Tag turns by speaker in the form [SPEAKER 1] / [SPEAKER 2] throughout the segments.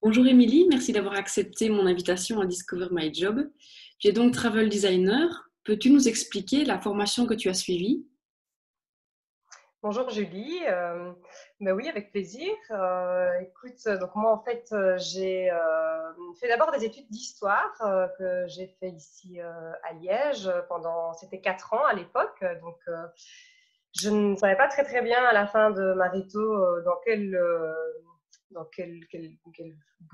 [SPEAKER 1] Bonjour Émilie, merci d'avoir accepté mon invitation à Discover My Job. Tu es donc travel designer. Peux-tu nous expliquer la formation que tu as suivie?
[SPEAKER 2] Bonjour Julie, ben oui avec plaisir. Écoute, donc moi en fait j'ai fait d'abord des études d'histoire que j'ai fait ici à Liège pendant, c'était 4 ans à l'époque. Donc je ne savais pas très bien à la fin de ma réto dans quelle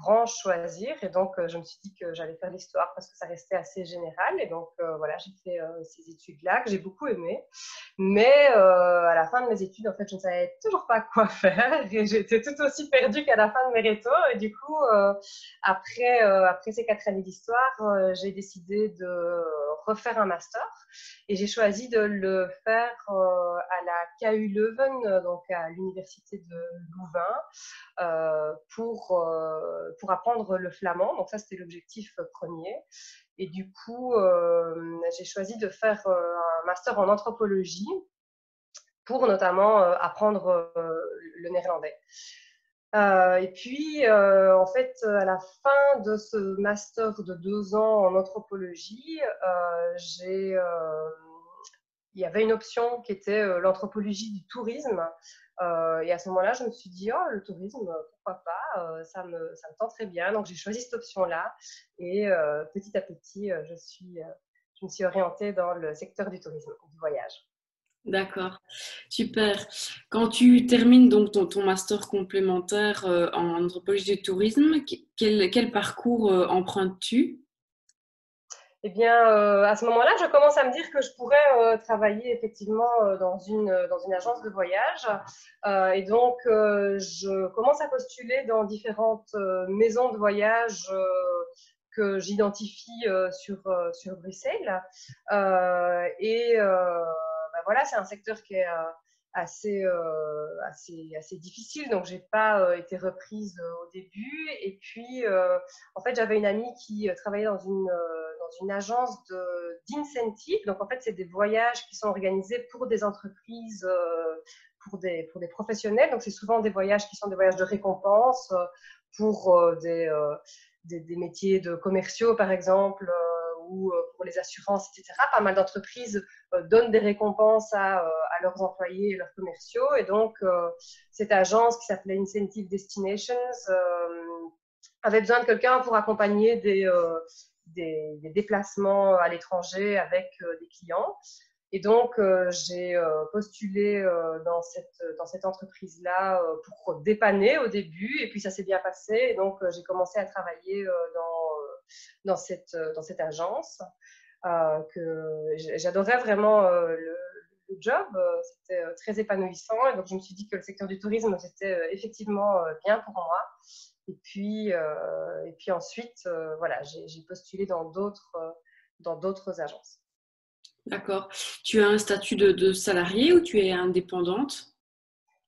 [SPEAKER 2] branche choisir. Et donc, je me suis dit que j'allais faire l'histoire parce que ça restait assez général. Et donc, voilà, j'ai fait ces études-là que j'ai beaucoup aimées. Mais à la fin de mes études, en fait, je ne savais toujours pas quoi faire et j'étais tout aussi perdue qu'à la fin de mes rétos. Et du coup, après ces 4 années d'histoire, j'ai décidé de refaire un master et j'ai choisi de le faire à la KU Leuven, donc à l'université de Louvain, pour apprendre le flamand. Donc ça, c'était l'objectif premier. Et du coup, j'ai choisi de faire un master en anthropologie pour notamment apprendre le néerlandais. Et puis, en fait, à la fin de ce master de 2 ans en anthropologie, il y avait une option qui était l'anthropologie du tourisme. Et à ce moment-là, je me suis dit, oh, le tourisme, pourquoi pas, ça me tente très bien. Donc, j'ai choisi cette option-là. Et petit à petit, je me suis orientée dans le secteur du tourisme, du voyage.
[SPEAKER 1] D'accord, super. Quand tu termines donc ton master complémentaire en anthropologie du tourisme, quel parcours empruntes-tu?
[SPEAKER 2] Eh bien, à ce moment-là, je commence à me dire que je pourrais travailler effectivement dans une agence de voyage. Et donc, je commence à postuler dans différentes maisons de voyage que j'identifie sur Bruxelles. Ben voilà, c'est un secteur qui est assez difficile, donc j'ai pas été reprise au début. Et puis, en fait, j'avais une amie qui travaillait dans une agence d'incentive. Donc, en fait, c'est des voyages qui sont organisés pour des entreprises, pour des professionnels. Donc, c'est souvent des voyages qui sont des voyages de récompense pour des métiers de commerciaux, par exemple, ou pour les assurances, etc. Pas mal d'entreprises donnent des récompenses à leurs employés et leurs commerciaux. Et donc, cette agence qui s'appelait Incentive Destinations avait besoin de quelqu'un pour accompagner des déplacements à l'étranger avec des clients. Et donc, j'ai postulé dans cette entreprise-là pour dépanner au début, et puis ça s'est bien passé. Et donc, j'ai commencé à travailler dans cette agence. Que j'adorais vraiment le job, c'était très épanouissant. Et donc, je me suis dit que le secteur du tourisme, c'était effectivement bien pour moi. Et puis ensuite, voilà, j'ai postulé dans d'autres agences.
[SPEAKER 1] D'accord. Tu as un statut de salarié ou tu es indépendante?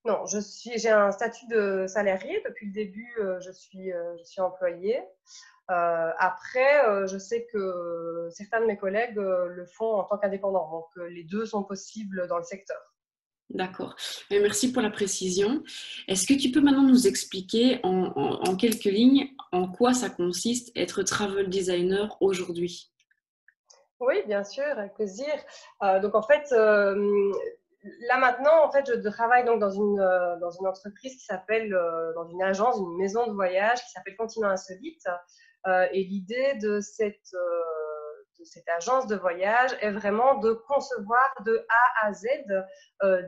[SPEAKER 2] Non, j'ai un statut de salarié. Depuis le début, je suis employée. Après, je sais que certains de mes collègues le font en tant qu'indépendants. Donc, les deux sont possibles dans le secteur.
[SPEAKER 1] D'accord. Merci pour la précision. Est-ce que tu peux maintenant nous expliquer en quelques lignes en quoi ça consiste être travel designer aujourd'hui?
[SPEAKER 2] Oui, bien sûr, avec plaisir. Donc en fait, là maintenant, en fait, je travaille donc dans une entreprise qui s'appelle, dans une agence, une maison de voyage qui s'appelle Continent Insolite. Et l'idée de cette agence de voyage est vraiment de concevoir de A à Z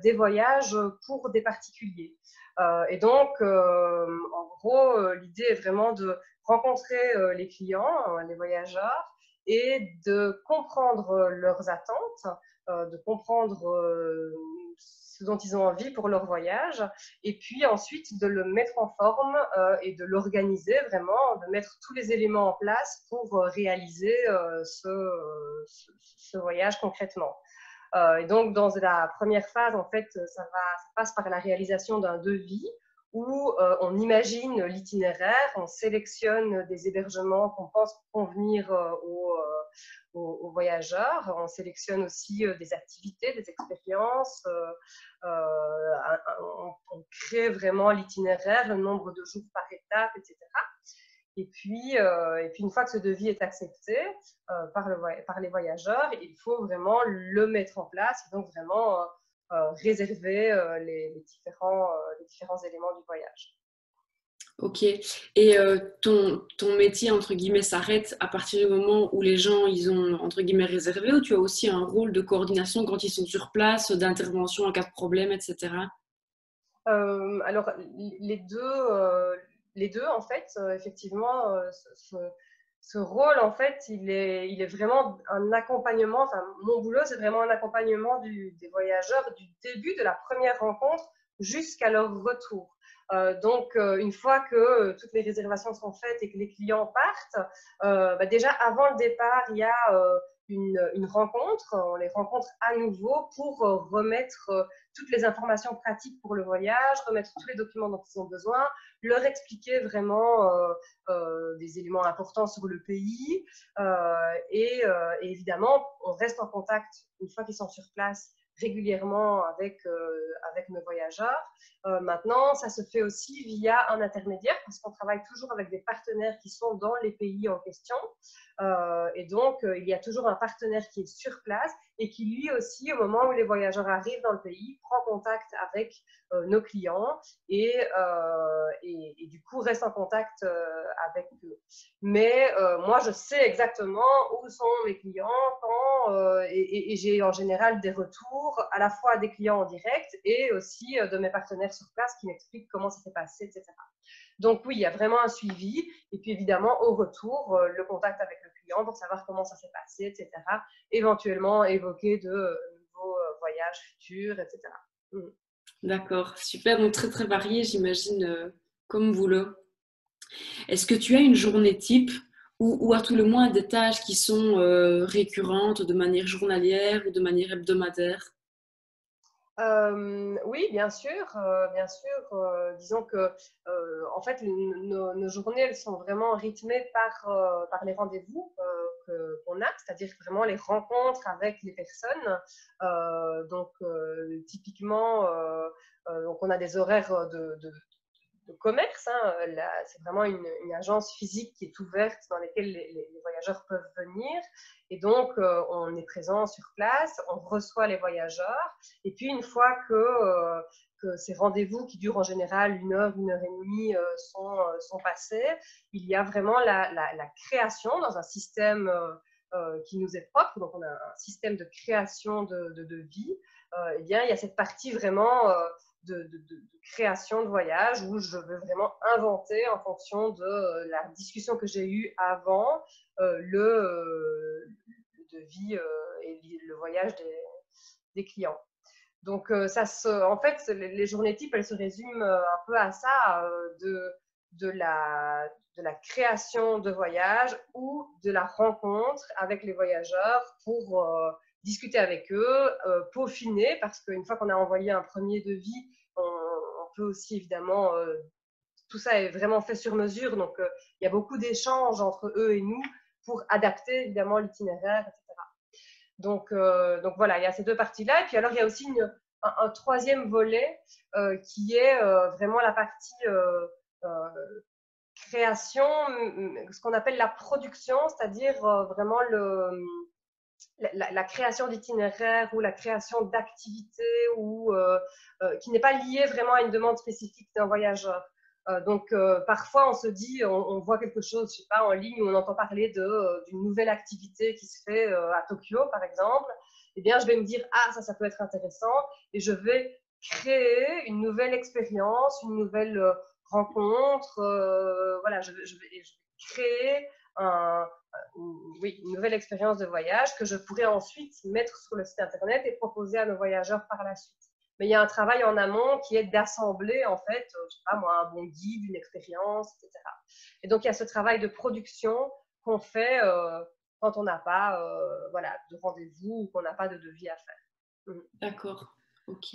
[SPEAKER 2] des voyages pour des particuliers. Et donc, en gros, l'idée est vraiment de rencontrer les clients, les voyageurs, et de comprendre leurs attentes, de comprendre ce dont ils ont envie pour leur voyage, et puis ensuite de le mettre en forme et de l'organiser vraiment, de mettre tous les éléments en place pour réaliser ce voyage concrètement. Et donc, dans la première phase, en fait, ça passe par la réalisation d'un devis où on imagine l'itinéraire, on sélectionne des hébergements qu'on pense convenir aux voyageurs, on sélectionne aussi des activités, des expériences, on crée vraiment l'itinéraire, le nombre de jours par étape, etc. Et puis une fois que ce devis est accepté par les voyageurs, il faut vraiment le mettre en place, et donc vraiment réserver les différents éléments du voyage.
[SPEAKER 1] Ok. Et ton métier, entre guillemets, s'arrête à partir du moment où les gens, ils ont, entre guillemets, réservé, ou tu as aussi un rôle de coordination quand ils sont sur place, d'intervention en cas de problème, etc.
[SPEAKER 2] Alors, les deux en fait, effectivement, ce rôle, en fait, il est vraiment un accompagnement. Enfin, mon boulot, c'est vraiment un accompagnement des voyageurs du début de la première rencontre jusqu'à leur retour. Donc, une fois que toutes les réservations sont faites et que les clients partent, déjà avant le départ, il y a une rencontre. On les rencontre à nouveau pour remettre toutes les informations pratiques pour le voyage, remettre tous les documents dont ils ont besoin, leur expliquer vraiment des éléments importants sur le pays. Et évidemment, on reste en contact une fois qu'ils sont sur place régulièrement avec nos voyageurs. Maintenant, ça se fait aussi via un intermédiaire parce qu'on travaille toujours avec des partenaires qui sont dans les pays en question. Et donc, il y a toujours un partenaire qui est sur place et qui, lui aussi, au moment où les voyageurs arrivent dans le pays, prend contact avec nos clients et du coup reste en contact avec eux. Mais moi, je sais exactement où sont mes clients quand, et j'ai en général des retours à la fois des clients en direct et aussi de mes partenaires sur place qui m'expliquent comment ça s'est passé, etc. Donc oui, il y a vraiment un suivi et puis évidemment au retour, le contact avec le client pour savoir comment ça s'est passé, etc. Éventuellement évoquer de nouveaux voyages futurs, etc. Mm.
[SPEAKER 1] D'accord, super. Donc, très, très varié, j'imagine, comme boulot. Est-ce que tu as une journée type ou à tout le moins des tâches qui sont récurrentes de manière journalière ou de manière hebdomadaire?
[SPEAKER 2] Oui, bien sûr, bien sûr. Disons que, en fait, nos journées, elles sont vraiment rythmées par les rendez-vous qu'on a, c'est-à-dire vraiment les rencontres avec les personnes. Donc, typiquement, donc on a des horaires de commerce. Hein. C'est vraiment une agence physique qui est ouverte dans laquelle les voyageurs peuvent venir. Et donc, on est présent sur place, on reçoit les voyageurs. Et puis, une fois que ces rendez-vous qui durent en général 1 heure et demie sont passés, il y a vraiment la création dans un système qui nous est propre. Donc, on a un système de création de vie. Eh bien, il y a cette partie vraiment de création de voyage où je veux vraiment inventer en fonction de la discussion que j'ai eue avant le devis et le voyage des clients. Donc, en fait, les journées types, elles se résument un peu à ça, de la création de voyage ou de la rencontre avec les voyageurs pour discuter avec eux, peaufiner, parce qu'une fois qu'on a envoyé un premier devis, on peut aussi évidemment, tout ça est vraiment fait sur mesure, donc il y a beaucoup d'échanges entre eux et nous pour adapter évidemment l'itinéraire, etc. Donc voilà, il y a ces deux parties-là. Et puis alors, il y a aussi un troisième volet qui est vraiment la partie création, ce qu'on appelle la production, c'est-à-dire vraiment la création d'itinéraires ou la création d'activités ou qui n'est pas liée vraiment à une demande spécifique d'un voyageur. Donc, parfois, on se dit, on voit quelque chose, je sais pas, en ligne, où on entend parler d'une nouvelle activité qui se fait à Tokyo, par exemple. Eh bien, je vais me dire, ah, ça peut être intéressant, et je vais créer une nouvelle expérience, une nouvelle rencontre. Voilà, je vais créer une nouvelle expérience de voyage que je pourrais ensuite mettre sur le site internet et proposer à nos voyageurs par la suite. Mais il y a un travail en amont qui est d'assembler, en fait, je sais pas moi, un bon guide, une expérience, etc. Et donc, il y a ce travail de production qu'on fait quand on n'a pas voilà, de rendez-vous ou qu'on n'a pas de devis à faire.
[SPEAKER 1] D'accord. Ok,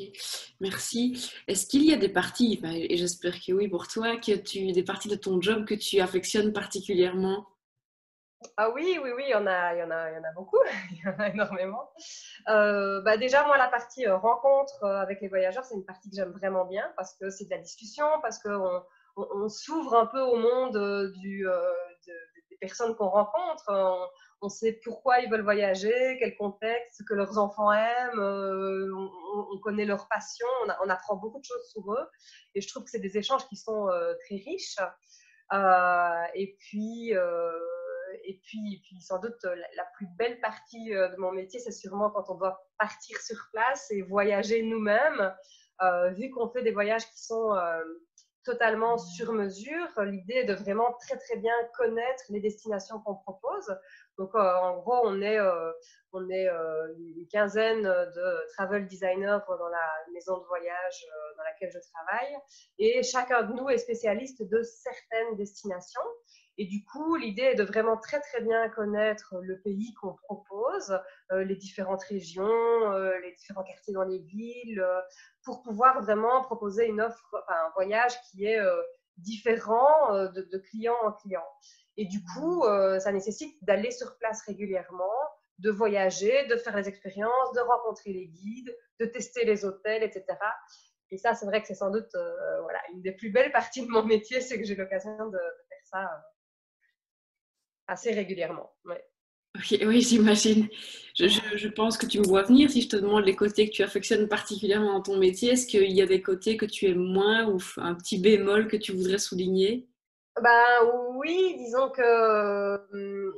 [SPEAKER 1] merci. Est-ce qu'il y a des parties, enfin, et j'espère que oui pour toi, des parties de ton job que tu affectionnes particulièrement?
[SPEAKER 2] Ah oui, oui, oui, il y en a beaucoup, il y en a énormément. Bah déjà, moi, la partie rencontre avec les voyageurs, c'est une partie que j'aime vraiment bien parce que c'est de la discussion, parce qu'on on s'ouvre un peu au monde des personnes qu'on rencontre. On sait pourquoi ils veulent voyager, quel contexte, ce que leurs enfants aiment, on connaît leurs passions, on apprend beaucoup de choses sur eux. Et je trouve que c'est des échanges qui sont très riches. Et puis, sans doute, la plus belle partie de mon métier, c'est sûrement quand on doit partir sur place et voyager nous-mêmes. Vu qu'on fait des voyages qui sont totalement sur mesure, l'idée est de vraiment très très bien connaître les destinations qu'on propose. Donc, en gros, on est une quinzaine de travel designers dans la maison de voyage dans laquelle je travaille. Et chacun de nous est spécialiste de certaines destinations. Et du coup, l'idée est de vraiment très très bien connaître le pays qu'on propose, les différentes régions, les différents quartiers dans les villes, pour pouvoir vraiment proposer une offre, enfin, un voyage qui est différent de client en client. Et du coup, ça nécessite d'aller sur place régulièrement, de voyager, de faire les expériences, de rencontrer les guides, de tester les hôtels, etc. Et ça, c'est vrai que c'est sans doute voilà, une des plus belles parties de mon métier, c'est que j'ai l'occasion de faire ça assez régulièrement. Ouais.
[SPEAKER 1] Ok, oui, j'imagine. Je pense que tu me vois venir si je te demande les côtés que tu affectionnes particulièrement dans ton métier. Est-ce qu'il y a des côtés que tu aimes moins ou un petit bémol que tu voudrais souligner?
[SPEAKER 2] Ben oui, disons que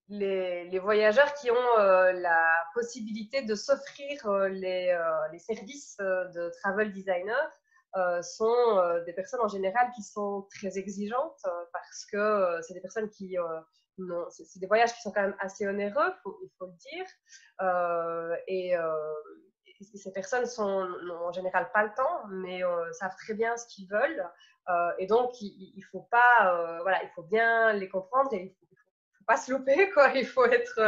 [SPEAKER 2] les voyageurs qui ont la possibilité de s'offrir les services de travel designer sont des personnes en général qui sont très exigeantes parce que c'est des personnes qui c'est des voyages qui sont quand même assez onéreux, il faut le dire. Et ces personnes n'ont en général pas le temps, mais savent très bien ce qu'ils veulent. Et donc, il faut pas, voilà, il faut bien les comprendre et il faut pas se louper, quoi. Il faut être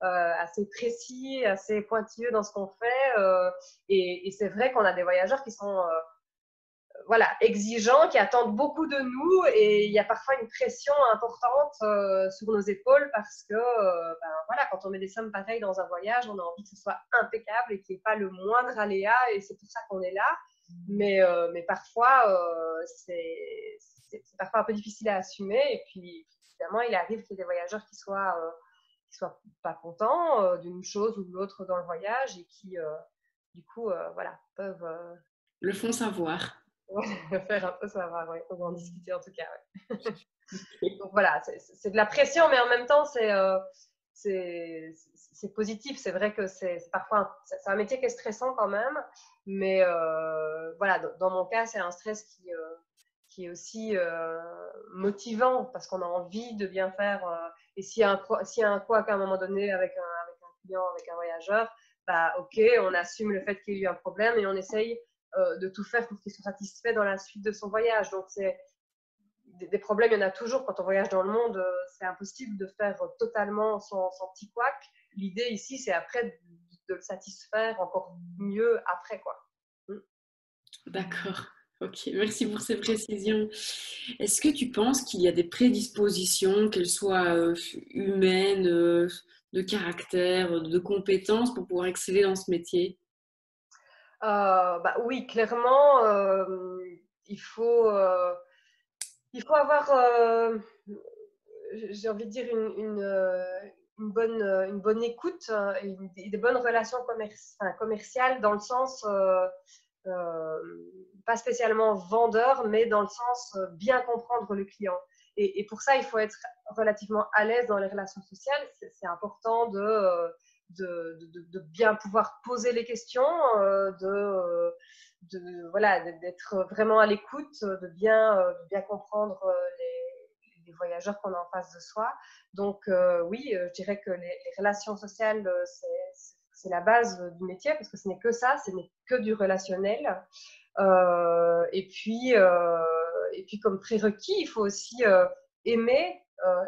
[SPEAKER 2] assez précis, assez pointilleux dans ce qu'on fait. Et c'est vrai qu'on a des voyageurs qui sont voilà, exigeants, qui attendent beaucoup de nous et il y a parfois une pression importante sur nos épaules parce que ben, voilà, quand on met des sommes pareilles dans un voyage, on a envie que ce soit impeccable et qu'il n'y ait pas le moindre aléa et c'est pour ça qu'on est là. Mais parfois, c'est parfois un peu difficile à assumer et puis évidemment, il arrive qu'il y ait des voyageurs qui soient pas contents d'une chose ou de l'autre dans le voyage et qui, du coup, voilà, peuvent
[SPEAKER 1] Le font savoir.
[SPEAKER 2] faire un peu savoir, ouais. On va en discuter en tout cas. Ouais. Donc voilà, c'est de la pression, mais en même temps, c'est positif. C'est vrai que c'est parfois c'est un métier qui est stressant quand même, mais voilà, dans mon cas, c'est un stress qui est aussi motivant parce qu'on a envie de bien faire. Et s'il y a un couac à un moment donné avec un client, avec un voyageur, bah ok, on assume le fait qu'il y ait eu un problème et on essaye de tout faire pour qu'il soit satisfait dans la suite de son voyage. Donc c'est des problèmes, il y en a toujours quand on voyage dans le monde. C'est impossible de faire totalement son petit couac. L'idée ici, c'est après de le satisfaire encore mieux après, quoi.
[SPEAKER 1] D'accord. Ok, merci pour ces précisions. Est-ce que tu penses qu'il y a des prédispositions, qu'elles soient humaines, de caractère, de compétences pour pouvoir exceller dans ce métier?
[SPEAKER 2] Bah oui, clairement, il faut avoir, j'ai envie de dire, une bonne écoute et des bonnes relations commerciales dans le sens, euh, pas spécialement vendeur, mais dans le sens bien comprendre le client. Et pour ça, il faut être relativement à l'aise dans les relations sociales. C'est important de bien pouvoir poser les questions, voilà, d'être vraiment à l'écoute, de bien comprendre les voyageurs qu'on a en face de soi. Donc oui, je dirais que les relations sociales, c'est la base du métier parce que ce n'est que ça, ce n'est que du relationnel. Et puis comme prérequis, il faut aussi aimer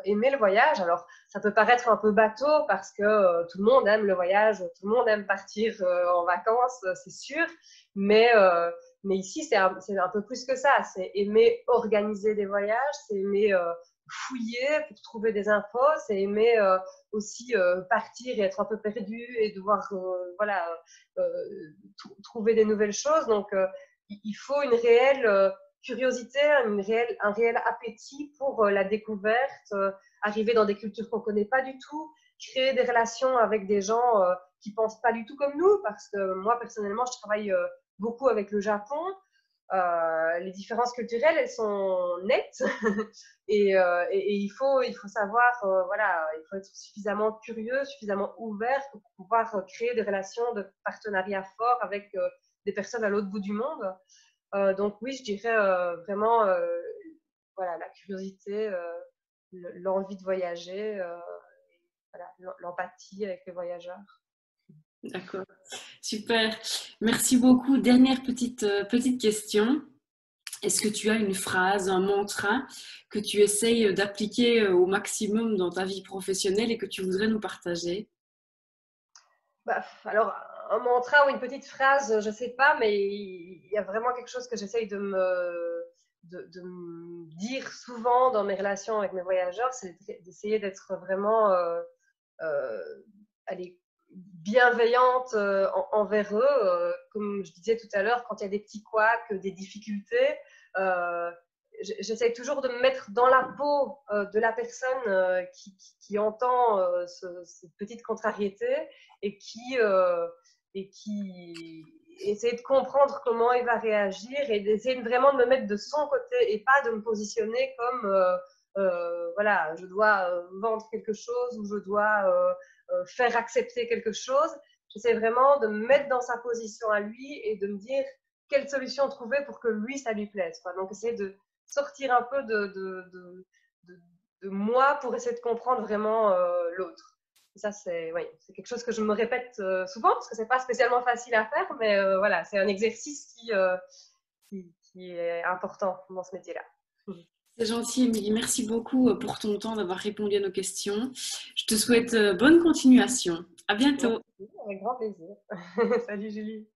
[SPEAKER 2] aimer le voyage. Alors, ça peut paraître un peu bateau parce que tout le monde aime le voyage, tout le monde aime partir en vacances, c'est sûr. Mais, mais ici, c'est un peu plus que ça. C'est aimer organiser des voyages, c'est aimer fouiller pour trouver des infos, c'est aimer aussi partir et être un peu perdu et devoir voilà, trouver des nouvelles choses. Donc, il faut une réelle curiosité, un réel appétit pour la découverte, arriver dans des cultures qu'on ne connaît pas du tout, créer des relations avec des gens qui ne pensent pas du tout comme nous, parce que moi, personnellement, je travaille beaucoup avec le Japon. Les différences culturelles, elles sont nettes et il faut savoir, voilà, il faut être suffisamment curieux, suffisamment ouvert pour pouvoir créer des relations de partenariat forts avec des personnes à l'autre bout du monde. Donc oui, je dirais vraiment voilà, la curiosité, l'envie de voyager, voilà, l'empathie avec les voyageurs.
[SPEAKER 1] D'accord, super. Merci beaucoup. Dernière petite question. Est-ce que tu as une phrase, un mantra que tu essayes d'appliquer au maximum dans ta vie professionnelle et que tu voudrais nous partager?
[SPEAKER 2] Bah, alors, un mantra ou une petite phrase, je ne sais pas, mais il y a vraiment quelque chose que j'essaye de me dire souvent dans mes relations avec mes voyageurs, c'est d'essayer d'être vraiment euh, allez, bienveillante envers eux. Comme je disais tout à l'heure, quand il y a des petits couacs, des difficultés, euh, j'essaie toujours de me mettre dans la peau de la personne qui entend cette petite contrariété et qui essaie de comprendre comment il va réagir et d'essayer vraiment de me mettre de son côté et pas de me positionner comme voilà, je dois vendre quelque chose ou je dois faire accepter quelque chose. J'essaie vraiment de me mettre dans sa position à lui et de me dire quelle solution trouver pour que lui, ça lui plaise. Quoi. Donc, essayer de sortir un peu de moi pour essayer de comprendre vraiment l'autre. Et ça, c'est quelque chose que je me répète souvent parce que c'est pas spécialement facile à faire, mais voilà, c'est un exercice qui est important dans ce métier-là.
[SPEAKER 1] C'est gentil, Émilie. Merci beaucoup pour ton temps d'avoir répondu à nos questions. Je te souhaite bonne continuation. À bientôt.
[SPEAKER 2] Merci, avec grand plaisir. Salut Julie.